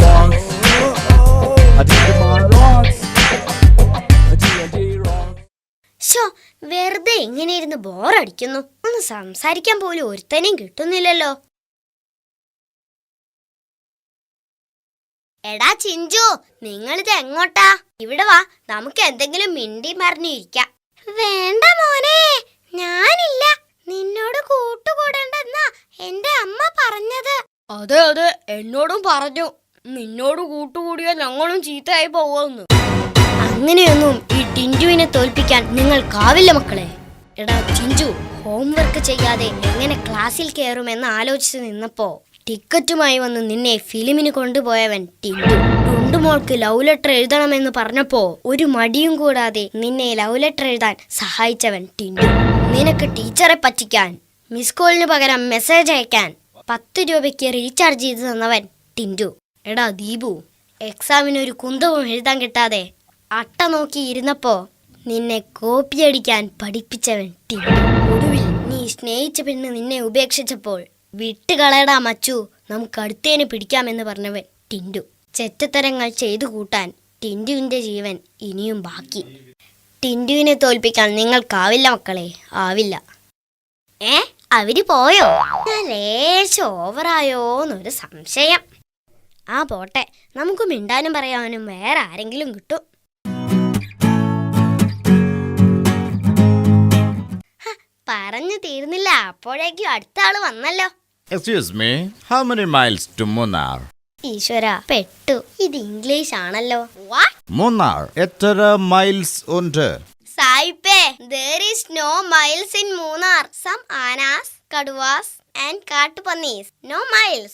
rocks. A TNT rocks. A TNT rocks. ശോ, വെറുതെ ഇങ്ങനെ ഇരുന്ന് ബോറടിക്കുന്നു. ഒന്ന് സംസാരിക്കാൻ പോലും ഒരുത്തനെയും കിട്ടുന്നില്ലല്ലോ. എടാ ചിഞ്ചു, നിങ്ങളിത് എങ്ങോട്ടാ? ഇവിടെ വാ, നമുക്ക് എന്തെങ്കിലും മിണ്ടി മറിഞ്ഞിരിക്കാം. വേണ്ട മോനെ, ഞാനില്ല. നിന്നോട് കൂട്ടുകൂടണ്ടെന്നാ എന്റെ അമ്മ പറഞ്ഞത്. അതെ അതെ, എന്നോടും പറഞ്ഞു. നിന്നോട് കൂട്ടുകൂടിയാൽ ഞങ്ങളും ചീത്തയായി പോവുമെന്ന്. അങ്ങനെയൊന്നും ഈ ടിൻറ്റുവിനെ തോൽപ്പിക്കാൻ നിങ്ങൾക്കാവില്ല മക്കളെ. എടാ ചിഞ്ചു, ഹോംവർക്ക് ചെയ്യാതെ എങ്ങനെ ക്ലാസ്സിൽ കയറുമെന്ന് ആലോചിച്ച് നിന്നപ്പോ ടിക്കറ്റുമായി വന്ന് നിന്നെ ഫിലിമിന് കൊണ്ടുപോയവൻ ടിൻറ്റു. ടുണ്ടുമോൾക്ക് ലവ് ലെറ്റർ എഴുതണമെന്ന് പറഞ്ഞപ്പോ ഒരു മടിയും കൂടാതെ നിന്നെ ലവ് ലെറ്റർ എഴുതാൻ സഹായിച്ചവൻ ടിൻറ്റു. നിനക്ക് ടീച്ചറെ പറ്റിക്കാൻ, മിസ് കോളിന് പകരം മെസ്സേജ് അയക്കാൻ 10 രൂപയ്ക്ക് റീചാർജ് ചെയ്ത് തന്നവൻ ടിൻറ്റു. എടാ ദീപു, എക്സാമിനൊരു കുന്തവും എഴുതാൻ കിട്ടാതെ അട്ട നോക്കി ഇരുന്നപ്പോ നിന്നെ കോപ്പിയടിക്കാൻ പഠിപ്പിച്ചവൻ ടിൻറ്റു. ഒടുവിൽ നീ സ്നേഹിച്ച പെണ്ണ് നിന്നെ ഉപേക്ഷിച്ചപ്പോൾ വിട്ടുകളയടാ മച്ചു, നമുക്ക് അടുത്തേന് പിടിക്കാമെന്ന് പറഞ്ഞവൻ ടിൻറ്റു. ചെറ്റത്തരങ്ങൾ ചെയ്തു കൂട്ടാൻ ടിൻറ്റുവിന്റെ ജീവൻ ഇനിയും ബാക്കി. ടിൻറ്റുവിനെ തോൽപ്പിക്കാൻ നിങ്ങൾക്കാവില്ല മക്കളെ, ആവില്ല. അവര് പോയോ? ഞാൻ ലേശം ഓവറായോന്നൊരു സംശയം. ആ പോട്ടെ, നമുക്ക് മിണ്ടാനും പറയാനും വേറെ ആരെങ്കിലും കിട്ടും. പറഞ്ഞു തീർന്നില്ല, അപ്പോഴേക്കും അടുത്ത ആള് വന്നല്ലോ. Excuse me, how many miles to Munnar? ഈശ്വര, പെട്ടു. ഇത് ഇംഗ്ലീഷ് ആണല്ലോ. Munnar, എത്ര മൈൽസ് ഉണ്ട്? സായിപ്പേ, there is no miles in Munnar. Some anas, kaduvas and കാട്ടുപന്നീസ്. No miles.